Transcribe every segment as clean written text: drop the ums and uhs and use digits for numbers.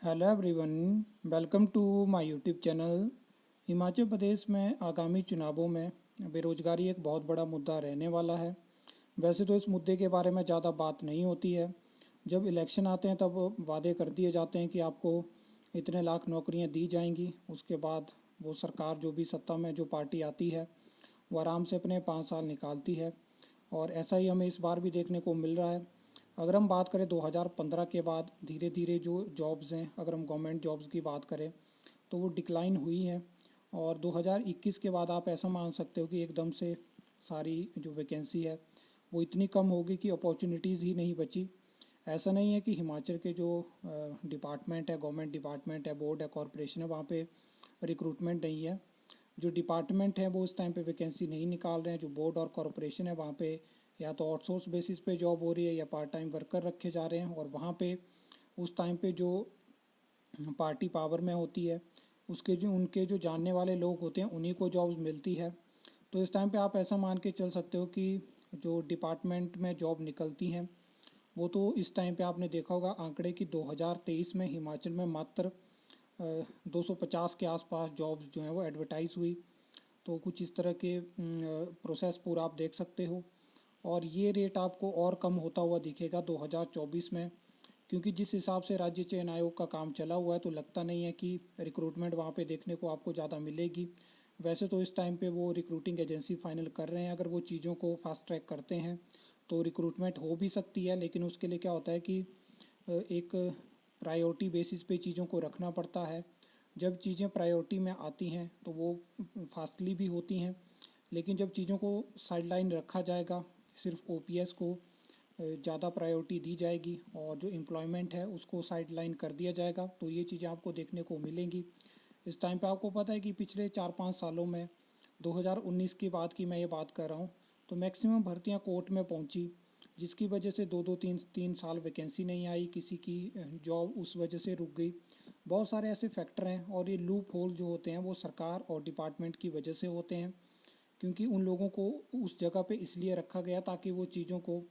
Hello everyone, welcome to my YouTube channel. Himachal Pradesh में आगामी चुनावों में बेरोजगारी एक बहुत बड़ा मुद्दा रहने वाला है। वैसे तो इस मुद्दे के बारे में ज़्यादा बात नहीं होती है। जब इलेक्शन आते हैं तब वादे कर दिए जाते हैं कि आपको इतने लाख नौकरियां दी जाएंगी। उसके बाद वो सरकार जो भी सत्ता में जो पार्टी आती है वो आराम से अपने 5 साल निकालती है। और ऐसा ही हमें इस बार भी देखने को मिल रहा है। अगर हम बात करें 2015 के बाद धीरे धीरे जो जॉब्स हैं, अगर हम गवर्नमेंट जॉब्स की बात करें तो वो डिक्लाइन हुई हैं। और 2021 के बाद आप ऐसा मान सकते हो कि एकदम से सारी जो वैकेंसी है वो इतनी कम होगी कि अपॉर्चुनिटीज़ ही नहीं बची। ऐसा नहीं है कि हिमाचल के जो डिपार्टमेंट है, गवर्नमेंट डिपार्टमेंट है, बोर्ड है, कॉरपोरेशन है, वहाँ पे रिक्रूटमेंट नहीं है। जो डिपार्टमेंट है वो इस टाइम पे वैकेंसी नहीं निकाल रहे हैं। जो बोर्ड और कॉरपोरेशन है वहाँ पे या तो आउटसोर्स बेसिस पे जॉब हो रही है या पार्ट टाइम वर्कर रखे जा रहे हैं। और वहाँ पे उस टाइम पे जो पार्टी पावर में होती है उसके जो उनके जो जानने वाले लोग होते हैं उन्हीं को जॉब्स मिलती है। तो इस टाइम पे आप ऐसा मान के चल सकते हो कि जो डिपार्टमेंट में जॉब निकलती हैं वो तो इस टाइम पे आपने देखा होगा आंकड़े कि 2023 में हिमाचल में मात्र 250 के आसपास जॉब्स जो हैं वो एडवर्टाइज़ हुई। तो कुछ इस तरह के प्रोसेस पूरा आप देख सकते हो। और ये रेट आपको और कम होता हुआ दिखेगा 2024 में, क्योंकि जिस हिसाब से राज्य चयन आयोग का काम चला हुआ है तो लगता नहीं है कि रिक्रूटमेंट वहाँ पे देखने को आपको ज़्यादा मिलेगी। वैसे तो इस टाइम पे वो रिक्रूटिंग एजेंसी फाइनल कर रहे हैं, अगर वो चीज़ों को फास्ट ट्रैक करते हैं तो रिक्रूटमेंट हो भी सकती है। लेकिन उसके लिए क्या होता है कि एक प्रायोरिटी बेसिस पे चीज़ों को रखना पड़ता है। जब चीज़ें प्रायोरिटी में आती हैं तो वो फास्टली भी होती हैं। लेकिन जब चीज़ों को साइडलाइन रखा जाएगा, सिर्फ ओपीएस को ज़्यादा प्रायोरिटी दी जाएगी और जो एम्प्लॉयमेंट है उसको साइडलाइन कर दिया जाएगा, तो ये चीज़ें आपको देखने को मिलेंगी। इस टाइम पे आपको पता है कि पिछले 4-5 सालों में 2019 के बाद की मैं ये बात कर रहा हूँ तो मैक्सिमम भर्तियाँ कोर्ट में पहुँची, जिसकी वजह से 2-2 3-3 साल वैकेंसी नहीं आई, किसी की जॉब उस वजह से रुक गई। बहुत सारे ऐसे फैक्टर हैं और ये लूप होल जो होते हैं वो सरकार और डिपार्टमेंट की वजह से होते हैं, क्योंकि उन लोगों को उस जगह पे इसलिए रखा गया ताकि वो चीज़ों को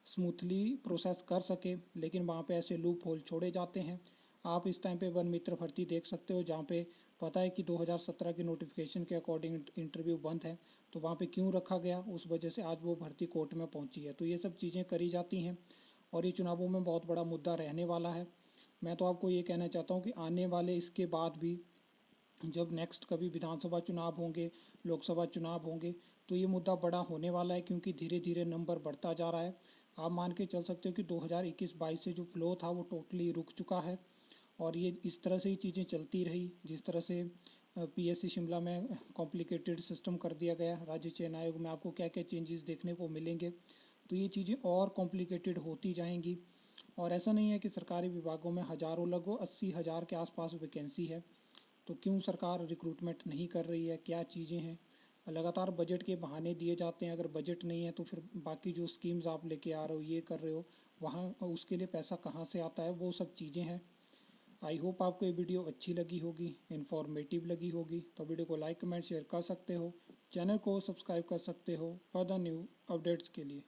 स्मूथली प्रोसेस कर सके। लेकिन वहाँ पे ऐसे लूप होल छोड़े जाते हैं। आप इस टाइम पे वन मित्र भर्ती देख सकते हो, जहाँ पे पता है कि 2017 की नोटिफिकेशन के अकॉर्डिंग इंटरव्यू बंद है, तो वहाँ पे क्यों रखा गया, उस वजह से आज वो भर्ती कोर्ट में पहुँची है। तो ये सब चीज़ें करी जाती हैं और ये चुनावों में बहुत बड़ा मुद्दा रहने वाला है। मैं तो आपको ये कहना चाहता हूँ कि आने वाले इसके बाद भी जब नेक्स्ट कभी विधानसभा चुनाव होंगे, लोकसभा चुनाव होंगे, तो ये मुद्दा बड़ा होने वाला है, क्योंकि धीरे धीरे नंबर बढ़ता जा रहा है। आप मान के चल सकते हो कि 2021-22 से जो फ्लो था वो टोटली रुक चुका है। और ये इस तरह से ही चीज़ें चलती रही, जिस तरह से पीएससी शिमला में कॉम्प्लिकेटेड सिस्टम कर दिया गया, राज्य चयन आयोग में आपको क्या क्या चेंजेस देखने को मिलेंगे, तो ये चीज़ें और कॉम्प्लिकेटेड होती जाएंगी। और ऐसा नहीं है कि सरकारी विभागों में हज़ारों, लगभग 80,000 के आसपास वैकेंसी है, तो क्यों सरकार रिक्रूटमेंट नहीं कर रही है, क्या चीज़ें हैं। लगातार बजट के बहाने दिए जाते हैं, अगर बजट नहीं है तो फिर बाकी जो स्कीम्स आप लेके आ रहे हो, ये कर रहे हो, वहाँ उसके लिए पैसा कहाँ से आता है, वो सब चीज़ें हैं। आई होप आपको ये वीडियो अच्छी लगी होगी, इन्फॉर्मेटिव लगी होगी। तो वीडियो को लाइक कमेंट शेयर कर सकते हो, चैनल को सब्सक्राइब कर सकते हो फर्दर न्यू अपडेट्स के लिए।